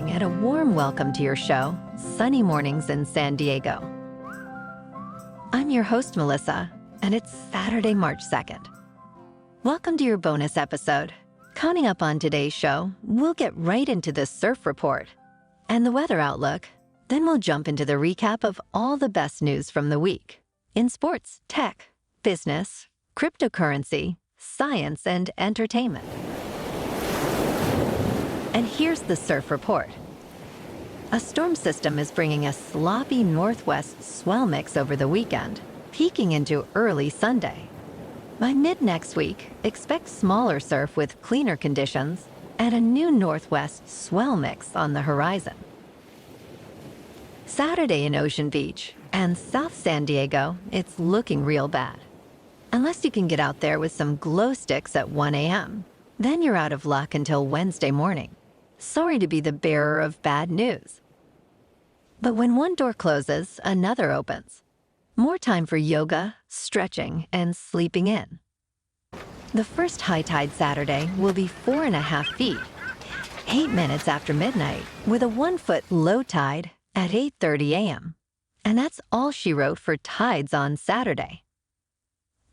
morning and a warm welcome to your show, Sunny Mornings in San Diego. I'm your host, Melissa, and it's Saturday, March 2nd. Welcome to your bonus episode. Counting up on today's show, we'll get right into the surf report and the weather outlook. Then we'll jump into the recap of all the best news from the week in sports, tech, business, cryptocurrency, science, and entertainment. And here's the surf report. A storm system is bringing a sloppy northwest swell mix over the weekend, peaking into early Sunday. By mid-next week, expect smaller surf with cleaner conditions and a new northwest swell mix on the horizon. Saturday in Ocean Beach and South San Diego, it's looking real bad. Unless you can get out there with some glow sticks at 1 a.m., then you're out of luck until Wednesday morning. Sorry to be the bearer of bad news. But when one door closes, another opens. More time for yoga, stretching, and sleeping in. The first high tide Saturday will be 4.5 feet, 8 minutes after midnight, with a 1-foot low tide at 8:30 a.m. And that's all she wrote for tides on Saturday.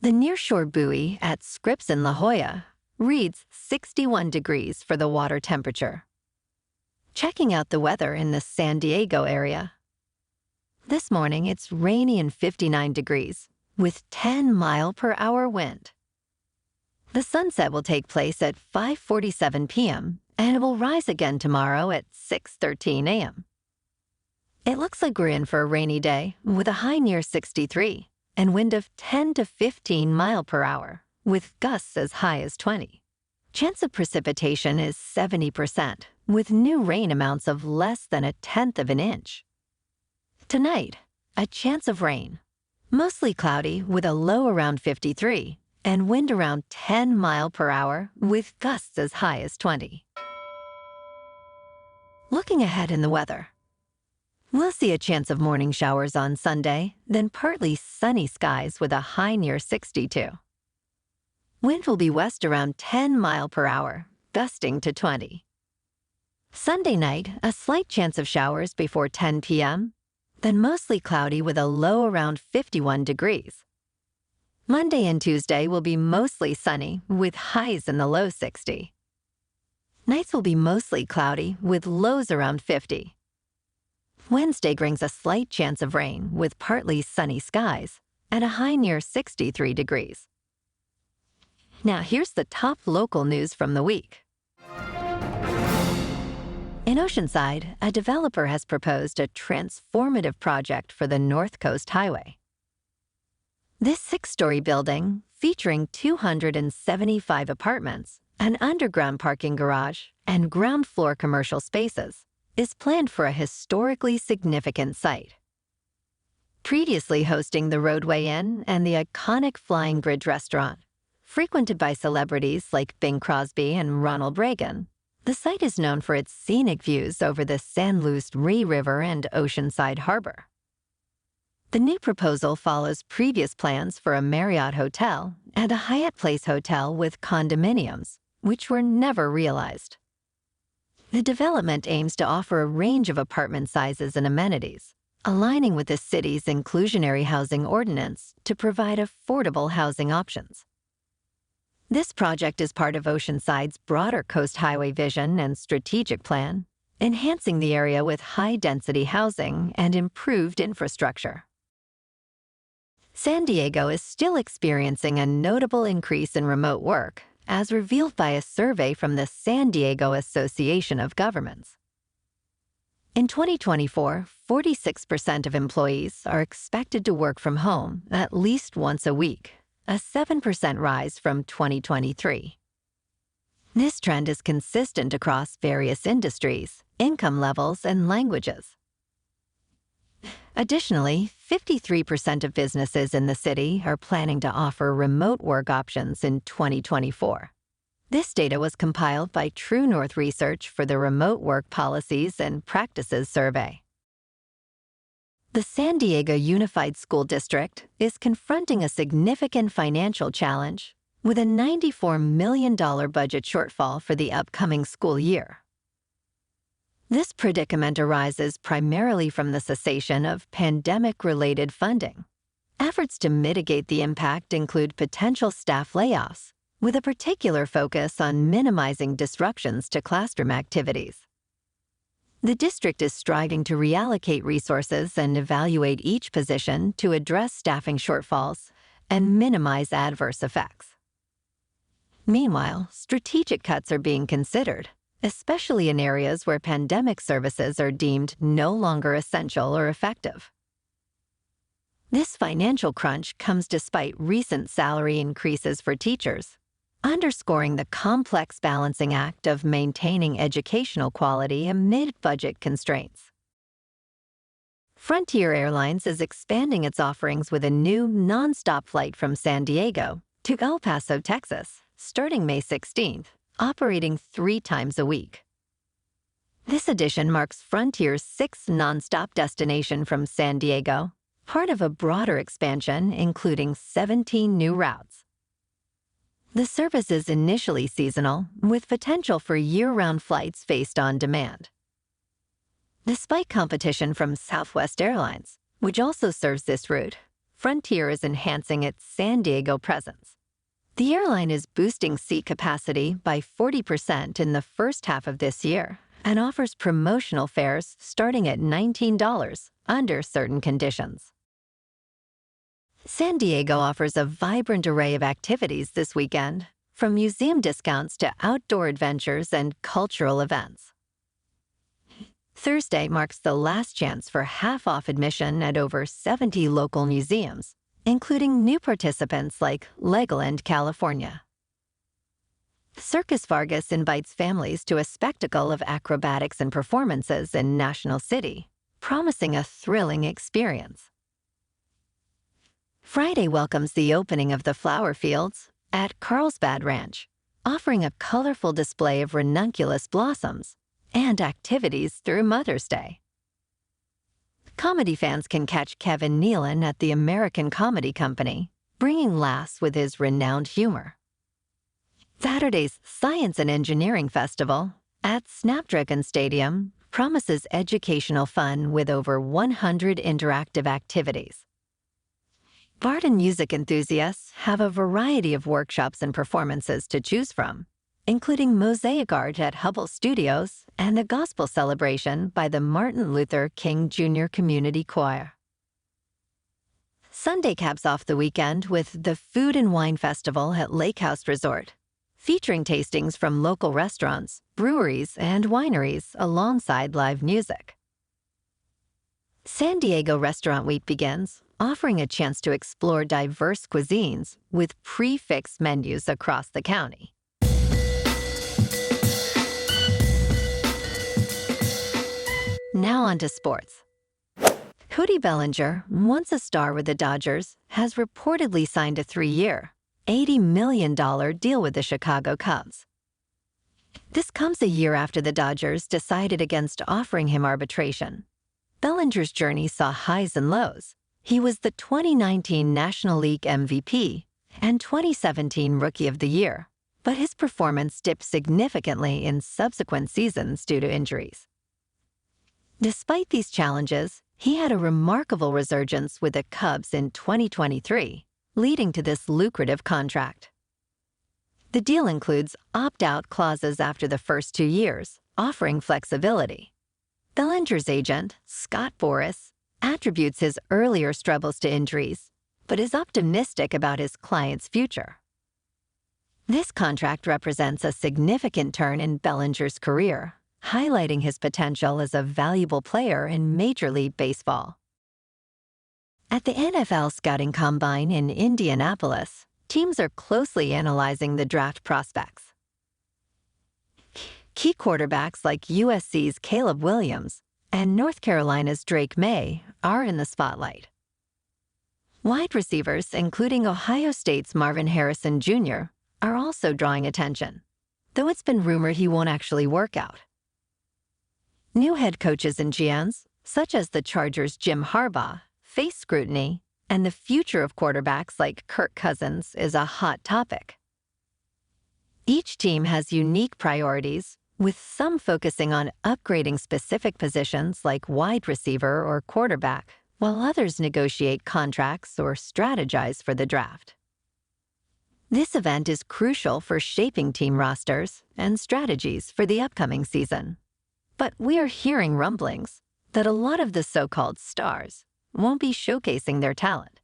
The nearshore buoy at Scripps in La Jolla reads 61 degrees for the water temperature. Checking out the weather in the San Diego area. This morning, it's rainy and 59 degrees, with 10-mile-per-hour wind. The sunset will take place at 5:47 p.m., and it will rise again tomorrow at 6:13 a.m. It looks like we're in for a rainy day, with a high near 63, and wind of 10 to 15 mile per hour, with gusts as high as 20. Chance of precipitation is 70%, with new rain amounts of less than 1/10 of an inch. Tonight, a chance of rain. Mostly cloudy with a low around 53 and wind around 10 mile per hour with gusts as high as 20. Looking ahead in the weather. We'll see a chance of morning showers on Sunday, then partly sunny skies with a high near 62. Wind will be west around 10 mile per hour, gusting to 20. Sunday night, a slight chance of showers before 10 p.m., then mostly cloudy with a low around 51 degrees. Monday and Tuesday will be mostly sunny with highs in the low 60. Nights will be mostly cloudy with lows around 50. Wednesday brings a slight chance of rain with partly sunny skies and a high near 63 degrees. Now here's the top local news from the week. In Oceanside, a developer has proposed a transformative project for the North Coast Highway. This 6-story building, featuring 275 apartments, an underground parking garage, and ground floor commercial spaces, is planned for a historically significant site. Previously hosting the Roadway Inn and the iconic Flying Bridge restaurant, frequented by celebrities like Bing Crosby and Ronald Reagan, the site is known for its scenic views over the San Luis River and Oceanside Harbor. The new proposal follows previous plans for a Marriott hotel and a Hyatt Place hotel with condominiums, which were never realized. The development aims to offer a range of apartment sizes and amenities, aligning with the city's inclusionary housing ordinance to provide affordable housing options. This project is part of Oceanside's broader Coast Highway vision and strategic plan, enhancing the area with high-density housing and improved infrastructure. San Diego is still experiencing a notable increase in remote work, as revealed by a survey from the San Diego Association of Governments. In 2024, 46% of employees are expected to work from home at least once a week, a 7% rise from 2023. This trend is consistent across various industries, income levels, and languages. Additionally, 53% of businesses in the city are planning to offer remote work options in 2024. This data was compiled by True North Research for the Remote Work Policies and Practices Survey. The San Diego Unified School District is confronting a significant financial challenge with a $94 million budget shortfall for the upcoming school year. This predicament arises primarily from the cessation of pandemic-related funding. Efforts to mitigate the impact include potential staff layoffs, with a particular focus on minimizing disruptions to classroom activities. The district is striving to reallocate resources and evaluate each position to address staffing shortfalls and minimize adverse effects. Meanwhile, strategic cuts are being considered, especially in areas where pandemic services are deemed no longer essential or effective. This financial crunch comes despite recent salary increases for teachers, underscoring the complex balancing act of maintaining educational quality amid budget constraints. Frontier Airlines is expanding its offerings with a new nonstop flight from San Diego to El Paso, Texas, starting May 16th, operating 3 times a week. This addition marks Frontier's 6th nonstop destination from San Diego, part of a broader expansion including 17 new routes. The service is initially seasonal, with potential for year-round flights based on demand. Despite competition from Southwest Airlines, which also serves this route, Frontier is enhancing its San Diego presence. The airline is boosting seat capacity by 40% in the first half of this year and offers promotional fares starting at $19 under certain conditions. San Diego offers a vibrant array of activities this weekend, from museum discounts to outdoor adventures and cultural events. Thursday marks the last chance for half-off admission at over 70 local museums, including new participants like Legoland, California. Circus Vargas invites families to a spectacle of acrobatics and performances in National City, promising a thrilling experience. Friday welcomes the opening of the flower fields at Carlsbad Ranch, offering a colorful display of ranunculus blossoms and activities through Mother's Day. Comedy fans can catch Kevin Nealon at the American Comedy Company, bringing laughs with his renowned humor. Saturday's Science and Engineering Festival at Snapdragon Stadium promises educational fun with over 100 interactive activities. Bard and music enthusiasts have a variety of workshops and performances to choose from, including mosaic art at Hubble Studios and the Gospel Celebration by the Martin Luther King Jr. Community Choir. Sunday caps off the weekend with the Food and Wine Festival at Lake House Resort, featuring tastings from local restaurants, breweries, and wineries alongside live music. San Diego Restaurant Week begins, offering a chance to explore diverse cuisines with prefixed menus across the county. Now on to sports. Cody Bellinger, once a star with the Dodgers, has reportedly signed a 3-year, $80 million deal with the Chicago Cubs. This comes a year after the Dodgers decided against offering him arbitration. Bellinger's journey saw highs and lows. He was the 2019 National League MVP and 2017 Rookie of the Year, but his performance dipped significantly in subsequent seasons due to injuries. Despite these challenges, he had a remarkable resurgence with the Cubs in 2023, leading to this lucrative contract. The deal includes opt-out clauses after the first 2 years, offering flexibility. Bellinger's agent, Scott Boras, attributes his earlier struggles to injuries, but is optimistic about his client's future. This contract represents a significant turn in Bellinger's career, highlighting his potential as a valuable player in Major League Baseball. At the NFL Scouting Combine in Indianapolis, teams are closely analyzing the draft prospects. Key quarterbacks like USC's Caleb Williams and North Carolina's Drake May are in the spotlight. Wide receivers, including Ohio State's Marvin Harrison Jr., are also drawing attention, though it's been rumored he won't actually work out. New head coaches and GMs, such as the Chargers' Jim Harbaugh, face scrutiny, and the future of quarterbacks like Kirk Cousins is a hot topic. Each team has unique priorities, with some focusing on upgrading specific positions like wide receiver or quarterback, while others negotiate contracts or strategize for the draft. This event is crucial for shaping team rosters and strategies for the upcoming season. But we are hearing rumblings that a lot of the so-called stars won't be showcasing their talent.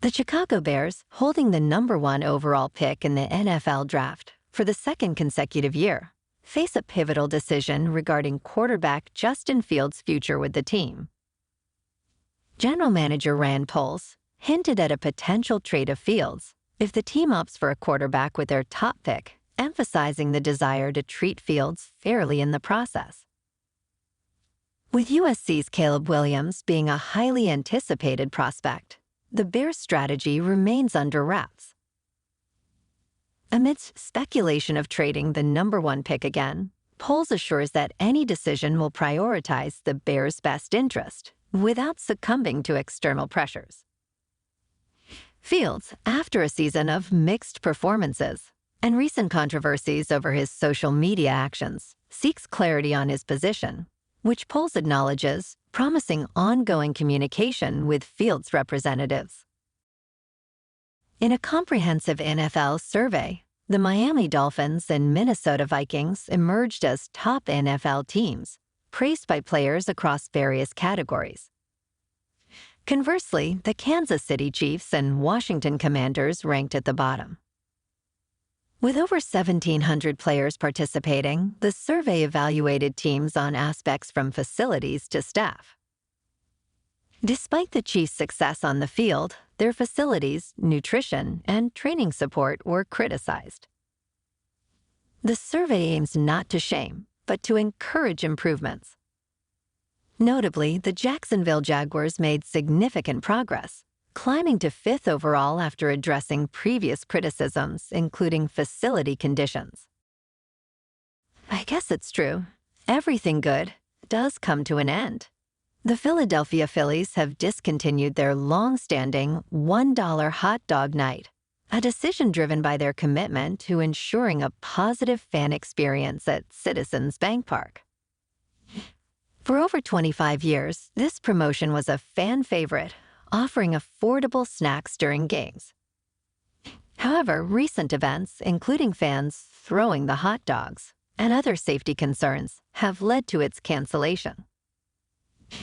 The Chicago Bears, holding the #1 overall pick in the NFL draft for the second consecutive year, face a pivotal decision regarding quarterback Justin Fields' future with the team. General Manager Rand Poles hinted at a potential trade of Fields if the team opts for a quarterback with their top pick, emphasizing the desire to treat Fields fairly in the process. With USC's Caleb Williams being a highly anticipated prospect, the Bears' strategy remains under wraps. Amidst speculation of trading the #1 pick again, Poles assures that any decision will prioritize the Bears' best interest without succumbing to external pressures. Fields, after a season of mixed performances and recent controversies over his social media actions, seeks clarity on his position, which Poles acknowledges promising ongoing communication with Fields' representatives. In a comprehensive NFL survey, the Miami Dolphins and Minnesota Vikings emerged as top NFL teams, praised by players across various categories. Conversely, the Kansas City Chiefs and Washington Commanders ranked at the bottom. With over 1,700 players participating, the survey evaluated teams on aspects from facilities to staff. Despite the Chiefs' success on the field, their facilities, nutrition, and training support were criticized. The survey aims not to shame, but to encourage improvements. Notably, the Jacksonville Jaguars made significant progress, climbing to 5th overall after addressing previous criticisms, including facility conditions. I guess it's true. Everything good does come to an end. The Philadelphia Phillies have discontinued their long-standing $1 hot dog night, a decision driven by their commitment to ensuring a positive fan experience at Citizens Bank Park. For over 25 years, this promotion was a fan favorite, offering affordable snacks during games. However, recent events, including fans throwing the hot dogs and other safety concerns, have led to its cancellation.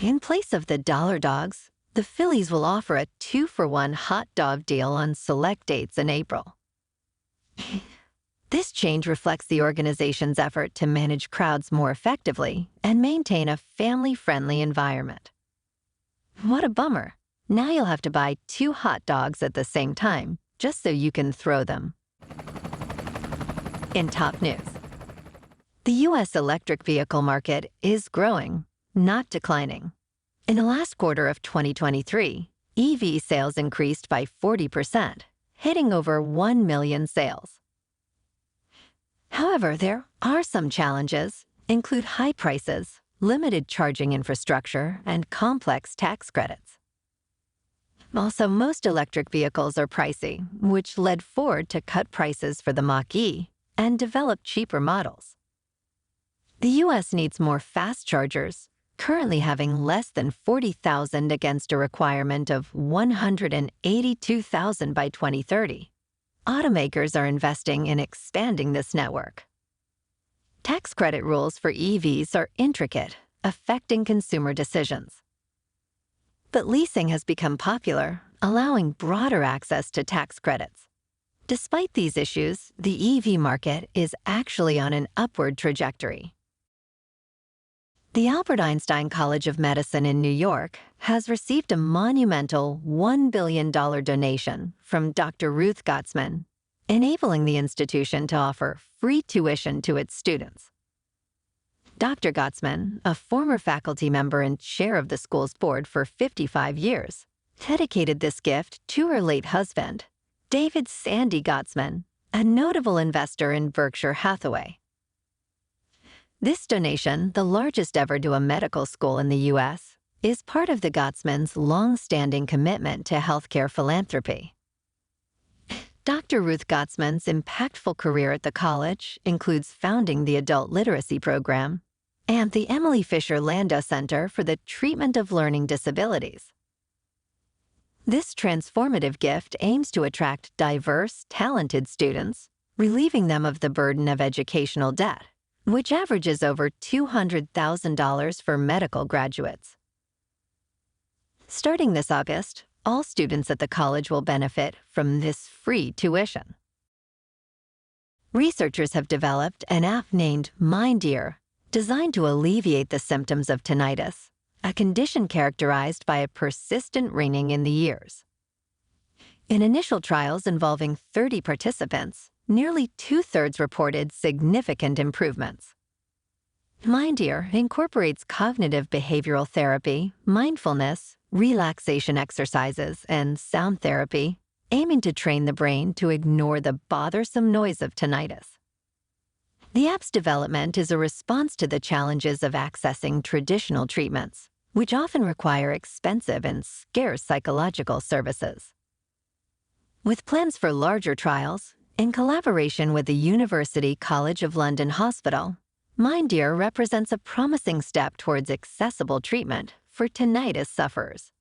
In place of the dollar dogs, the Phillies will offer a 2-for-1 hot dog deal on select dates in April. This change reflects the organization's effort to manage crowds more effectively and maintain a family-friendly environment. What a bummer. Now you'll have to buy 2 hot dogs at the same time, just so you can throw them. In top news, the U.S. electric vehicle market is growing, not declining. In the last quarter of 2023, EV sales increased by 40%, hitting over 1 million sales. However, there are some challenges, include high prices, limited charging infrastructure, and complex tax credits. Also, most electric vehicles are pricey, which led Ford to cut prices for the Mach-E and develop cheaper models. The U.S. needs more fast chargers, currently having less than 40,000 against a requirement of 182,000 by 2030. Automakers are investing in expanding this network. Tax credit rules for EVs are intricate, affecting consumer decisions. But leasing has become popular, allowing broader access to tax credits. Despite these issues, the EV market is actually on an upward trajectory. The Albert Einstein College of Medicine in New York has received a monumental $1 billion donation from Dr. Ruth Gottsman, enabling the institution to offer free tuition to its students. Dr. Gottsman, a former faculty member and chair of the school's board for 55 years, dedicated this gift to her late husband, David Sandy Gottsman, a notable investor in Berkshire Hathaway. This donation, the largest ever to a medical school in the U.S., is part of the Gottsmans' long-standing commitment to healthcare philanthropy. Dr. Ruth Gottsman's impactful career at the college includes founding the Adult Literacy Program and the Emily Fisher Landau Center for the Treatment of Learning Disabilities. This transformative gift aims to attract diverse, talented students, relieving them of the burden of educational debt, which averages over $200,000 for medical graduates. Starting this August, all students at the college will benefit from this free tuition. Researchers have developed an app named MindEar, designed to alleviate the symptoms of tinnitus, a condition characterized by a persistent ringing in the ears. In initial trials involving 30 participants, nearly 2/3 reported significant improvements. MindEar incorporates cognitive behavioral therapy, mindfulness, relaxation exercises, and sound therapy, aiming to train the brain to ignore the bothersome noise of tinnitus. The app's development is a response to the challenges of accessing traditional treatments, which often require expensive and scarce psychological services. With plans for larger trials, in collaboration with the University College of London Hospital, MindEar represents a promising step towards accessible treatment for tinnitus sufferers.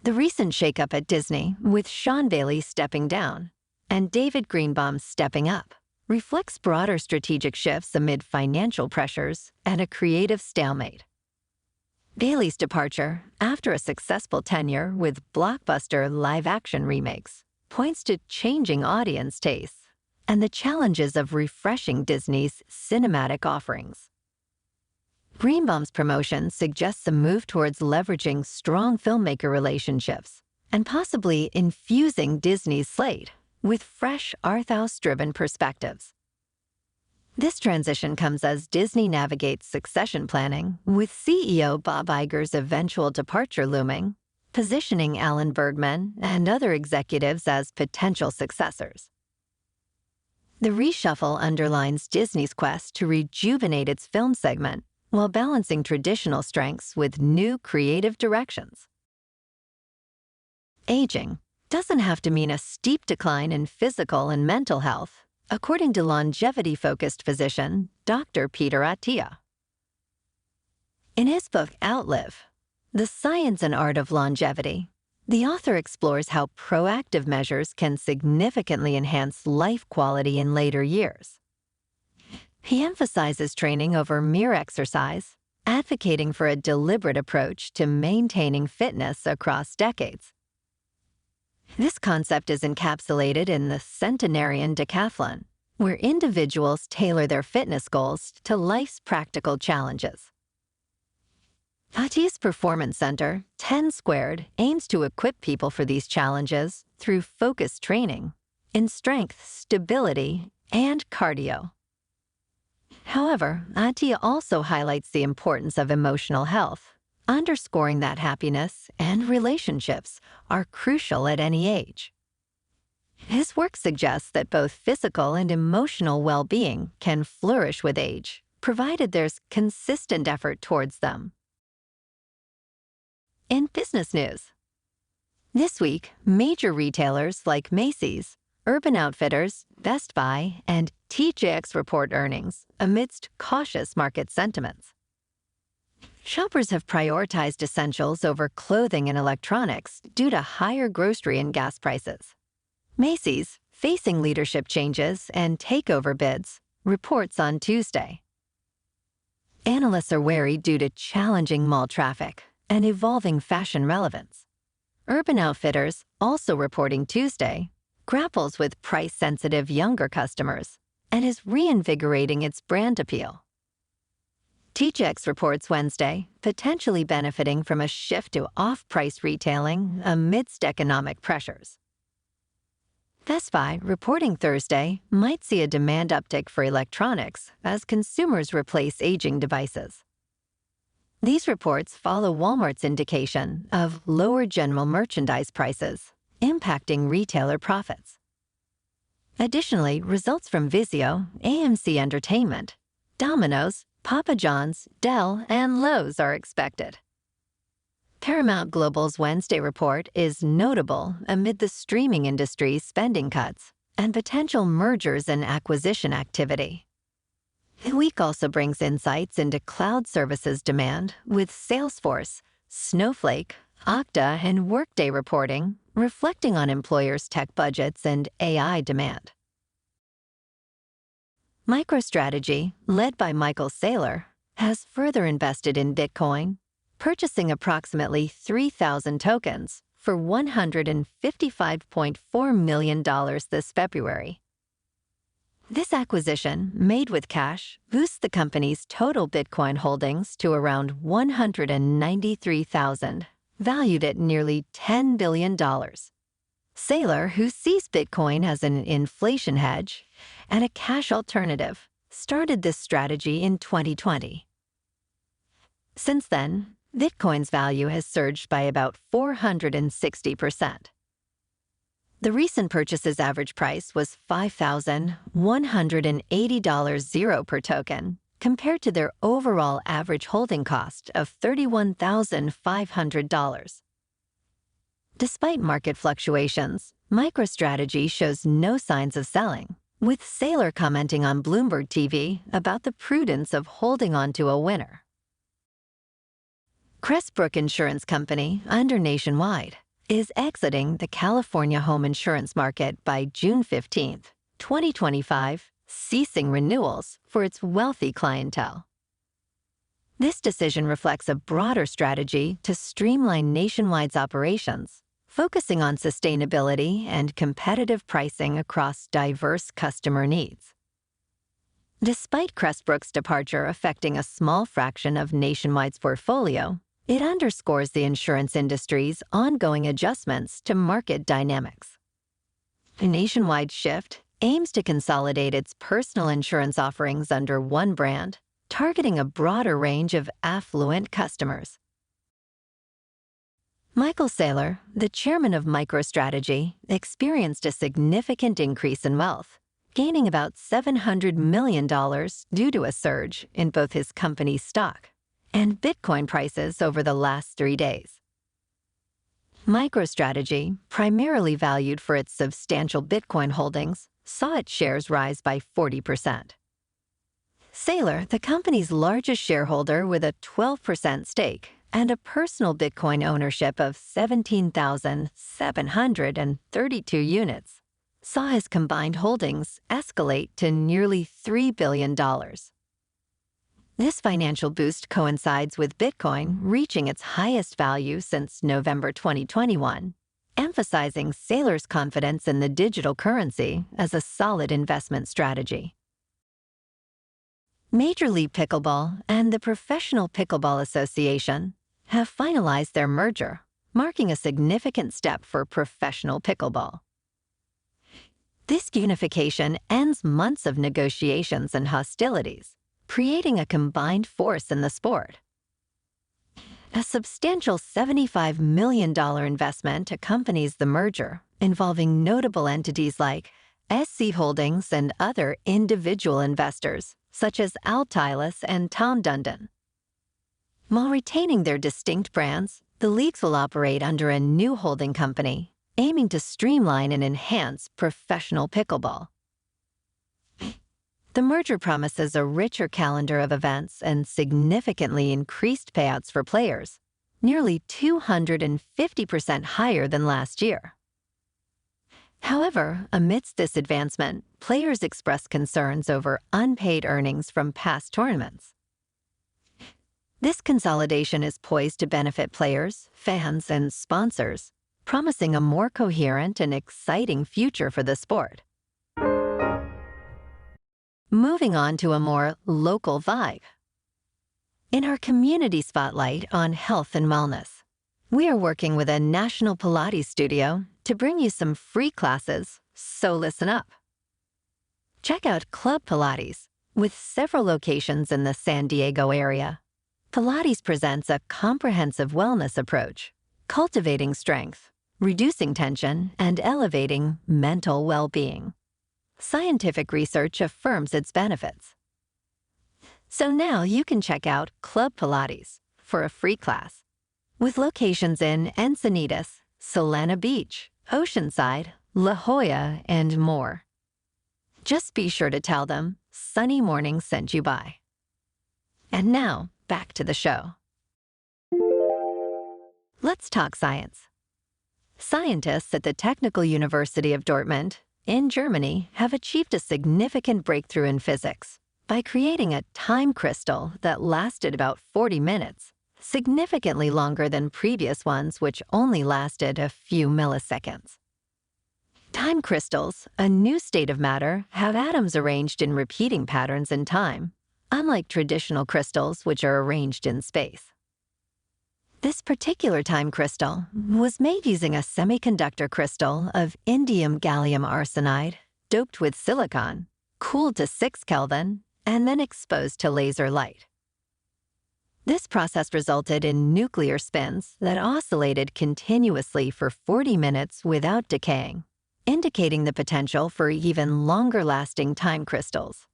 The recent shakeup at Disney, with Sean Bailey stepping down and David Greenbaum stepping up, reflects broader strategic shifts amid financial pressures and a creative stalemate. Bailey's departure, after a successful tenure with blockbuster live-action remakes, points to changing audience tastes and the challenges of refreshing Disney's cinematic offerings. Greenbaum's promotion suggests a move towards leveraging strong filmmaker relationships and possibly infusing Disney's slate with fresh, arthouse-driven perspectives. This transition comes as Disney navigates succession planning, with CEO Bob Iger's eventual departure looming, positioning Alan Bergman and other executives as potential successors. The reshuffle underlines Disney's quest to rejuvenate its film segment while balancing traditional strengths with new creative directions. Aging doesn't have to mean a steep decline in physical and mental health, according to longevity-focused physician Dr. Peter Attia. In his book Outlive, The Science and Art of Longevity, the author explores how proactive measures can significantly enhance life quality in later years. He emphasizes training over mere exercise, advocating for a deliberate approach to maintaining fitness across decades. This concept is encapsulated in the Centenarian Decathlon, where individuals tailor their fitness goals to life's practical challenges. Attia's Performance Center, 10 Squared, aims to equip people for these challenges through focused training in strength, stability, and cardio. However, Attia also highlights the importance of emotional health, underscoring that happiness and relationships are crucial at any age. His work suggests that both physical and emotional well-being can flourish with age, provided there's consistent effort towards them. In business news, this week, major retailers like Macy's, Urban Outfitters, Best Buy, and TJX report earnings amidst cautious market sentiments. Shoppers have prioritized essentials over clothing and electronics due to higher grocery and gas prices. Macy's, facing leadership changes and takeover bids, reports on Tuesday. Analysts are wary due to challenging mall traffic and evolving fashion relevance. Urban Outfitters, also reporting Tuesday, grapples with price-sensitive younger customers and is reinvigorating its brand appeal. TJX reports Wednesday, potentially benefiting from a shift to off-price retailing amidst economic pressures. Best Buy, reporting Thursday, might see a demand uptick for electronics as consumers replace aging devices. These reports follow Walmart's indication of lower general merchandise prices, impacting retailer profits. Additionally, results from Vizio, AMC Entertainment, Domino's, Papa John's, Dell, and Lowe's are expected. Paramount Global's Wednesday report is notable amid the streaming industry's spending cuts and potential mergers and acquisition activity. The week also brings insights into cloud services demand with Salesforce, Snowflake, Okta, and Workday reporting reflecting on employers' tech budgets and AI demand. MicroStrategy, led by Michael Saylor, has further invested in Bitcoin, purchasing approximately 3,000 tokens for $155.4 million this February. This acquisition, made with cash, boosts the company's total Bitcoin holdings to around 193,000, valued at nearly $10 billion. Saylor, who sees Bitcoin as an inflation hedge and a cash alternative, started this strategy in 2020. Since then, Bitcoin's value has surged by about 460%. The recent purchase's average price was $5,180 per token, compared to their overall average holding cost of $31,500. Despite market fluctuations, MicroStrategy shows no signs of selling, with Saylor commenting on Bloomberg TV about the prudence of holding on to a winner. Crestbrook Insurance Company, under Nationwide, is exiting the California home insurance market by June 15, 2025, ceasing renewals for its wealthy clientele. This decision reflects a broader strategy to streamline Nationwide's operations, focusing on sustainability and competitive pricing across diverse customer needs. Despite Crestbrook's departure affecting a small fraction of Nationwide's portfolio, it underscores the insurance industry's ongoing adjustments to market dynamics. The Nationwide shift aims to consolidate its personal insurance offerings under one brand, targeting a broader range of affluent customers. Michael Saylor, the chairman of MicroStrategy, experienced a significant increase in wealth, gaining about $700 million due to a surge in both his company's stock and Bitcoin prices over the last 3 days. MicroStrategy, primarily valued for its substantial Bitcoin holdings, saw its shares rise by 40%. Saylor, the company's largest shareholder with a 12% stake and a personal Bitcoin ownership of 17,732 units, saw his combined holdings escalate to nearly $3 billion. This financial boost coincides with Bitcoin reaching its highest value since November 2021, emphasizing Saylor's confidence in the digital currency as a solid investment strategy. Major League Pickleball and the Professional Pickleball Association have finalized their merger, marking a significant step for professional pickleball. This unification ends months of negotiations and hostilities, creating a combined force in the sport. A substantial $75 million investment accompanies the merger, involving notable entities like SC Holdings and other individual investors, such as Altilis and Tom Dundon. While retaining their distinct brands, the leagues will operate under a new holding company, aiming to streamline and enhance professional pickleball. The merger promises a richer calendar of events and significantly increased payouts for players, nearly 250% higher than last year. However, amidst this advancement, players express concerns over unpaid earnings from past tournaments. This consolidation is poised to benefit players, fans, and sponsors, promising a more coherent and exciting future for the sport. Moving on to a more local vibe. In our community spotlight on health and wellness, we are working with a national Pilates studio to bring you some free classes, so listen up. Check out Club Pilates, with several locations in the San Diego area. Pilates presents a comprehensive wellness approach, cultivating strength, reducing tension, and elevating mental well-being. Scientific research affirms its benefits. So now you can check out Club Pilates for a free class. with locations in Encinitas, Solana Beach, Oceanside, La Jolla, and more. Just be sure to tell them Sunny Morning sent you by. And now, back to the show. Let's talk science. Scientists at the Technical University of Dortmund in Germany have achieved a significant breakthrough in physics by creating a time crystal that lasted about 40 minutes, significantly longer than previous ones which only lasted a few milliseconds. Time crystals, a new state of matter, have atoms arranged in repeating patterns in time, unlike traditional crystals which are arranged in space. This particular time crystal was made using a semiconductor crystal of indium gallium arsenide doped with silicon, cooled to 6 Kelvin, and then exposed to laser light. This process resulted in nuclear spins that oscillated continuously for 40 minutes without decaying, indicating the potential for even longer-lasting time crystals.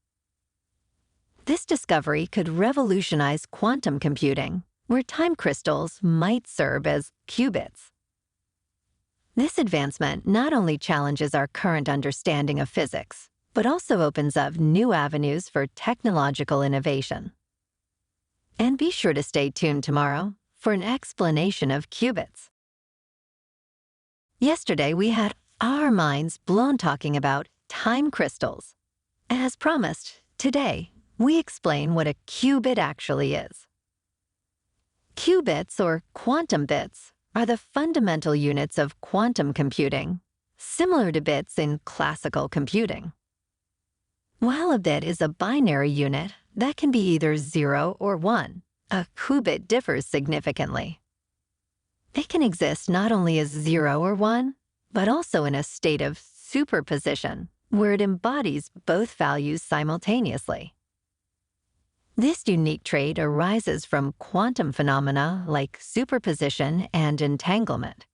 This discovery could revolutionize quantum computing, where time crystals might serve as qubits. This advancement not only challenges our current understanding of physics, but also opens up new avenues for technological innovation. And be sure to stay tuned tomorrow for an explanation of qubits. Yesterday, we had our minds blown talking about time crystals. As promised, today, we explain what a qubit actually is. Qubits, or quantum bits, are the fundamental units of quantum computing, similar to bits in classical computing. While a bit is a binary unit that can be either 0 or 1, a qubit differs significantly. It can exist not only as 0 or 1, but also in a state of superposition, where it embodies both values simultaneously. This unique trait arises from quantum phenomena like superposition and entanglement.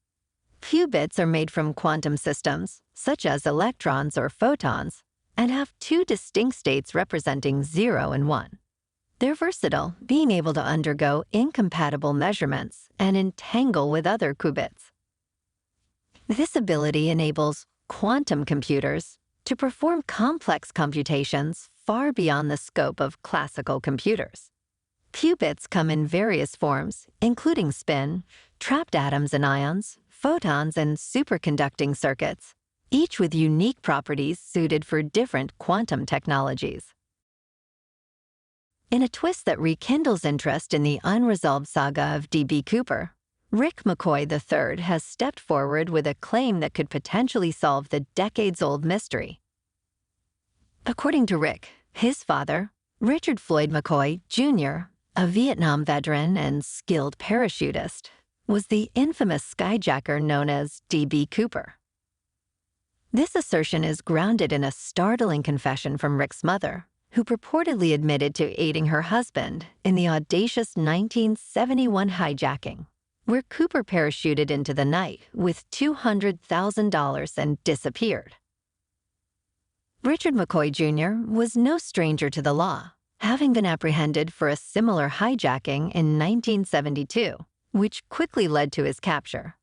Qubits are made from quantum systems, such as electrons or photons, and have two distinct states representing 0 and 1. They're versatile, being able to undergo incompatible measurements and entangle with other qubits. This ability enables quantum computers to perform complex computations far beyond the scope of classical computers. Qubits come in various forms, including spin, trapped atoms and ions, photons, and superconducting circuits, each with unique properties suited for different quantum technologies. In a twist that rekindles interest in the unresolved saga of D.B. Cooper, Rick McCoy III has stepped forward with a claim that could potentially solve the decades-old mystery. According to Rick, his father, Richard Floyd McCoy, Jr., a Vietnam veteran and skilled parachutist, was the infamous skyjacker known as D.B. Cooper. This assertion is grounded in a startling confession from Rick's mother, who purportedly admitted to aiding her husband in the audacious 1971 hijacking, where Cooper parachuted into the night with $200,000 and disappeared. Richard McCoy Jr. was no stranger to the law, having been apprehended for a similar hijacking in 1972, which quickly led to his capture.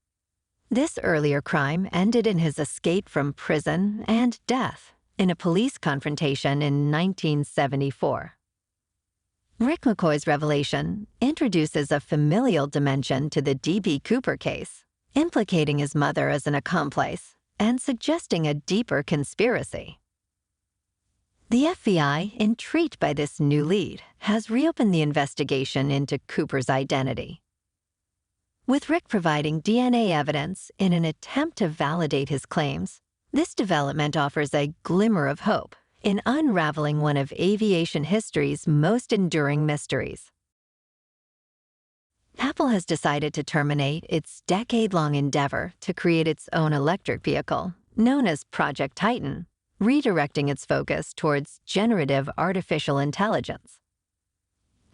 This earlier crime ended in his escape from prison and death in a police confrontation in 1974. Rick McCoy's revelation introduces a familial dimension to the D.B. Cooper case, implicating his mother as an accomplice and suggesting a deeper conspiracy. The FBI, intrigued by this new lead, has reopened the investigation into Cooper's identity. With Rick providing DNA evidence in an attempt to validate his claims, this development offers a glimmer of hope in unraveling one of aviation history's most enduring mysteries. Apple has decided to terminate its decade-long endeavor to create its own electric vehicle, known as Project Titan, redirecting its focus towards generative artificial intelligence.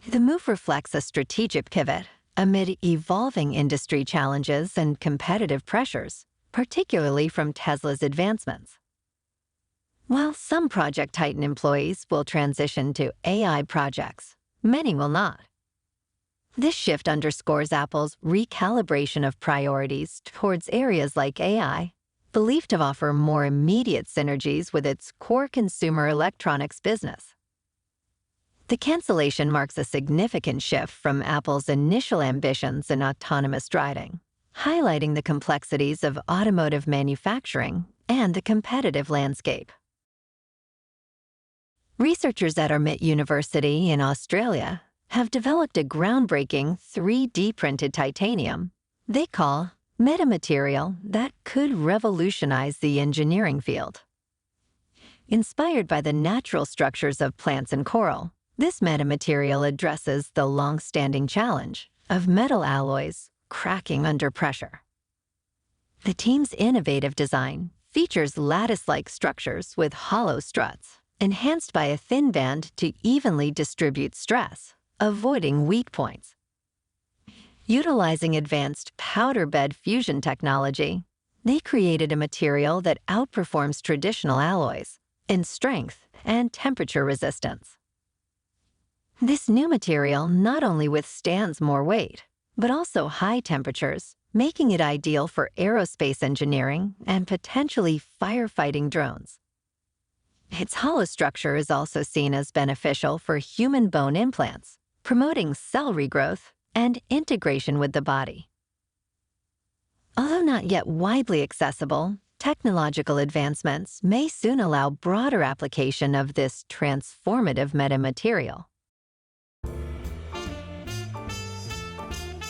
The move reflects a strategic pivot amid evolving industry challenges and competitive pressures, particularly from Tesla's advancements. While some Project Titan employees will transition to AI projects, many will not. This shift underscores Apple's recalibration of priorities towards areas like AI, believed to offer more immediate synergies with its core consumer electronics business. The cancellation marks a significant shift from Apple's initial ambitions in autonomous driving, highlighting the complexities of automotive manufacturing and the competitive landscape. Researchers at Armit University in Australia have developed a groundbreaking 3D printed titanium they call metamaterial that could revolutionize the engineering field. Inspired by the natural structures of plants and coral, this metamaterial addresses the long-standing challenge of metal alloys cracking under pressure. The team's innovative design features lattice-like structures with hollow struts, enhanced by a thin band to evenly distribute stress, avoiding weak points. Utilizing advanced powder bed fusion technology, they created a material that outperforms traditional alloys in strength and temperature resistance. This new material not only withstands more weight, but also high temperatures, making it ideal for aerospace engineering and potentially firefighting drones. Its hollow structure is also seen as beneficial for human bone implants, promoting cell regrowth and integration with the body. Although not yet widely accessible, technological advancements may soon allow broader application of this transformative metamaterial.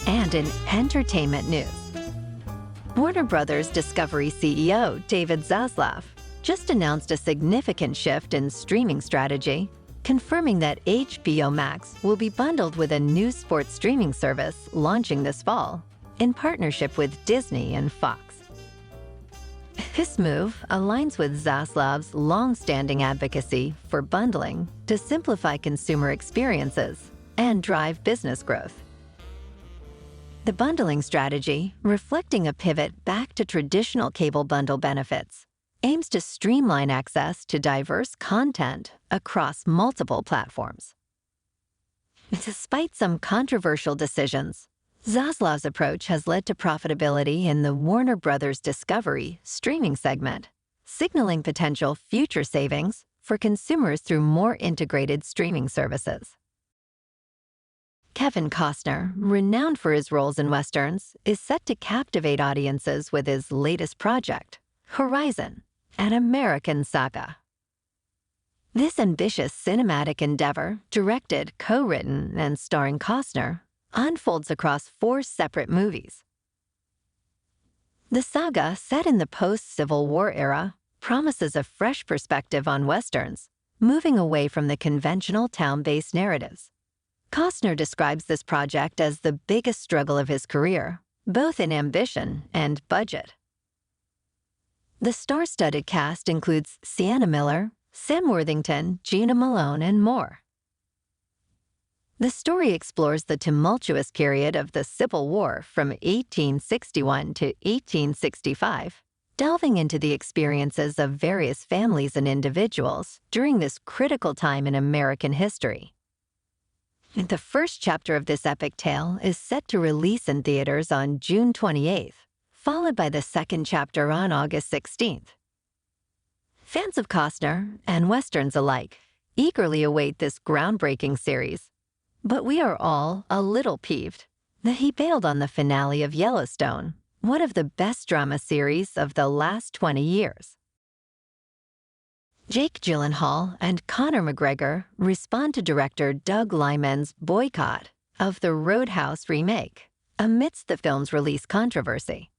And in entertainment news, Warner Bros. Discovery CEO David Zaslav just announced a significant shift in streaming strategy, confirming that HBO Max will be bundled with a new sports streaming service launching this fall, in partnership with Disney and Fox. This move aligns with Zaslav's long-standing advocacy for bundling to simplify consumer experiences and drive business growth. The bundling strategy, reflecting a pivot back to traditional cable bundle benefits, aims to streamline access to diverse content across multiple platforms. Despite some controversial decisions, Zaslav's approach has led to profitability in the Warner Bros. Discovery streaming segment, signaling potential future savings for consumers through more integrated streaming services. Kevin Costner, renowned for his roles in Westerns, is set to captivate audiences with his latest project, Horizon, an American saga. This ambitious cinematic endeavor, directed, co-written, and starring Costner, unfolds across 4 separate movies. The saga, set in the post-Civil War era, promises a fresh perspective on Westerns, moving away from the conventional town-based narratives. Costner describes this project as the biggest struggle of his career, both in ambition and budget. The star-studded cast includes Sienna Miller, Sam Worthington, Gina Malone, and more. The story explores the tumultuous period of the Civil War from 1861 to 1865, delving into the experiences of various families and individuals during this critical time in American history. The first chapter of this epic tale is set to release in theaters on June 28th, followed by the second chapter on August 16th. Fans of Costner and Westerns alike eagerly await this groundbreaking series, but we are all a little peeved that he bailed on the finale of Yellowstone, one of the best drama series of the last 20 years. Jake Gyllenhaal and Conor McGregor respond to director Doug Liman's boycott of the Roadhouse remake amidst the film's release controversy.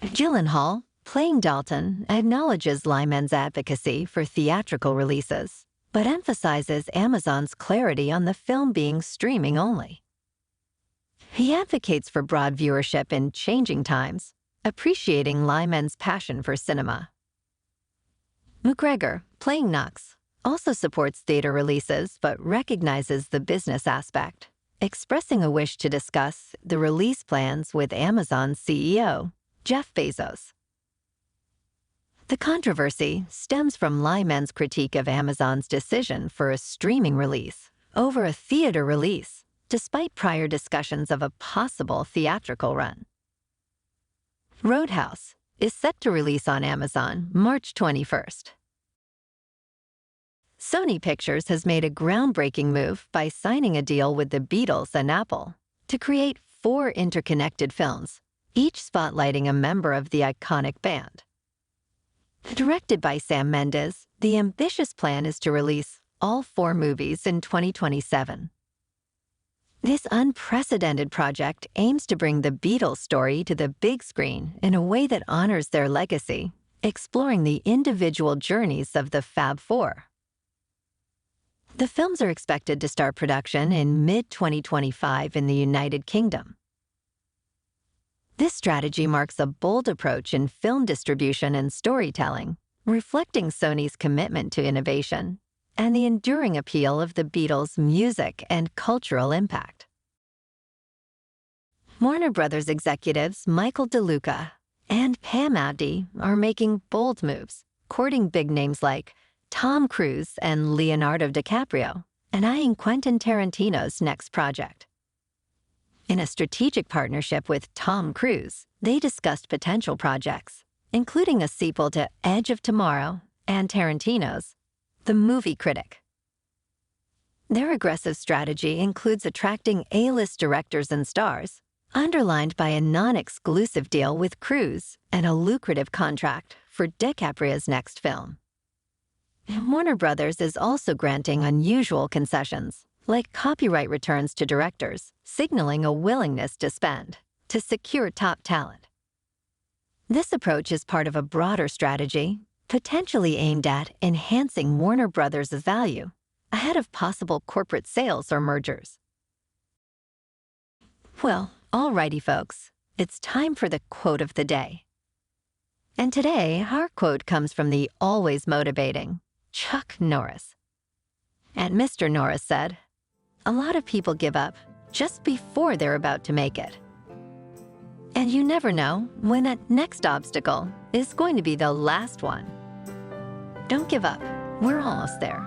Gyllenhaal, playing Dalton, acknowledges Liman's advocacy for theatrical releases, but emphasizes Amazon's clarity on the film being streaming only. He advocates for broad viewership in changing times, appreciating Liman's passion for cinema. McGregor, playing Knox, also supports theater releases but recognizes the business aspect, expressing a wish to discuss the release plans with Amazon's CEO, Jeff Bezos. The controversy stems from Liman's critique of Amazon's decision for a streaming release over a theater release, despite prior discussions of a possible theatrical run. Roadhouse is set to release on Amazon March 21st. Sony Pictures has made a groundbreaking move by signing a deal with the Beatles and Apple to create 4 interconnected films, each spotlighting a member of the iconic band. Directed by Sam Mendes, the ambitious plan is to release all 4 movies in 2027. This unprecedented project aims to bring the Beatles story to the big screen in a way that honors their legacy, exploring the individual journeys of the Fab Four. The films are expected to start production in mid-2025 in the United Kingdom. This strategy marks a bold approach in film distribution and storytelling, reflecting Sony's commitment to innovation and the enduring appeal of the Beatles' music and cultural impact. Warner Brothers executives Michael DeLuca and Pam Abdy are making bold moves, courting big names like Tom Cruise and Leonardo DiCaprio, and eyeing Quentin Tarantino's next project. In a strategic partnership with Tom Cruise, they discussed potential projects, including a sequel to Edge of Tomorrow and Tarantino's The Movie Critic. Their aggressive strategy includes attracting A-list directors and stars, underlined by a non-exclusive deal with Cruise and a lucrative contract for DiCaprio's next film. Warner Brothers is also granting unusual concessions, like copyright returns to directors, signaling a willingness to spend to secure top talent. This approach is part of a broader strategy, potentially aimed at enhancing Warner Brothers' value ahead of possible corporate sales or mergers. Well, alrighty folks, it's time for the quote of the day. And today, our quote comes from the always motivating Chuck Norris. And Mr. Norris said, "A lot of people give up just before they're about to make it. And you never know when that next obstacle is going to be the last one. Don't give up. We're almost there."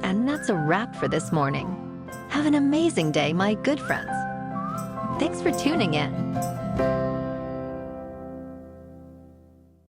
And that's a wrap for this morning. Have an amazing day, my good friends. Thanks for tuning in.